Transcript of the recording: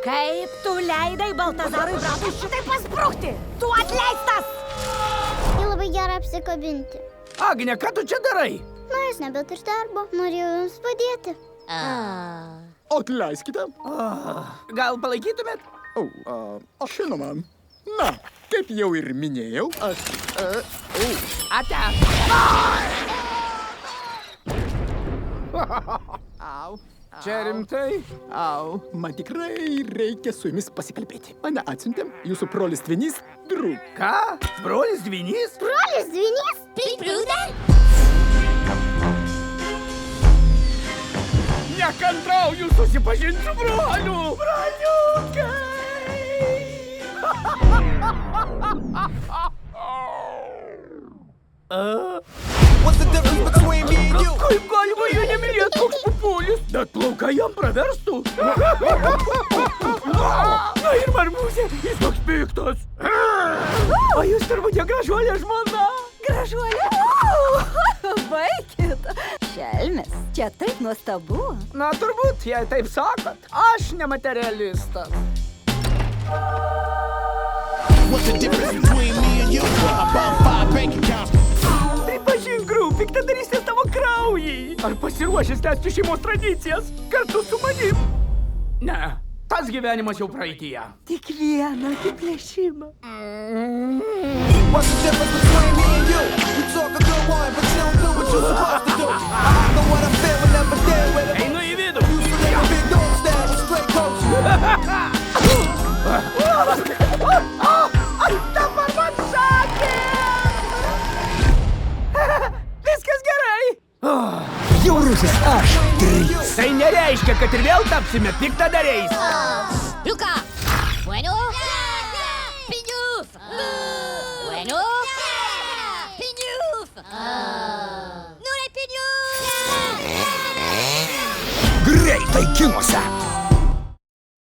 Kaip tu leidai Baltazarui bratui šitai pasprukti? Tu atleistas! Jį labai gerai apsikabinti. Agne, ką tu čia darai? Na, jis nebeturi darbo. Norėjau jums padėti. Atleiskite. Gal palaikytumėt? Žinoma. Na, kaip jau ir minėjau, aš... Ate. Čia rimtai? Man tikrai reikia su jumis pasikalbėti. Mane atsiuntė jūsų brolis Dvinys Drū. Ką? Brolis Dvinys? Brolis Dvinys? Nekantrauju susipažinti su broliu! Broliukai! What's the difference between me and you? Kaip galima jo nemylėt, koks pupulis? Bet plaukai jam praverstų. Na ir marmūzė, jis toks piktas. O jūs turbūt jo gražuolė žmona. Gražuolė? Baikit. Šelmis, čia taip nuostabu. Na, turbūt, jei taip sakot, aš nematerialistas. What's the difference between me and you? About 5 bank accounts. Pripažink, Grū, piktadarystės tavo kraujai. Ar pasiruošęs tęsti šeimos tradicijas kartu su manim? Ne, tas gyvenimas jau praeityje. Tik vieną apiplėšimą. What's the difference between me and you? You talk a good one, but you don't do what you're supposed to do. I know what I feel when never there with it. Einu į vidų. You should have a big dog style with straight coach. Ai, dabar man sakė! Viskas gerai! Bjaurusis aš, Trys. Tai nereiškia, kad ir vėl tapsime piktadariais. Luca. Bueno. Pignouf. Bueno. Pignouf. Nous les pignouf. Greitai kinuose.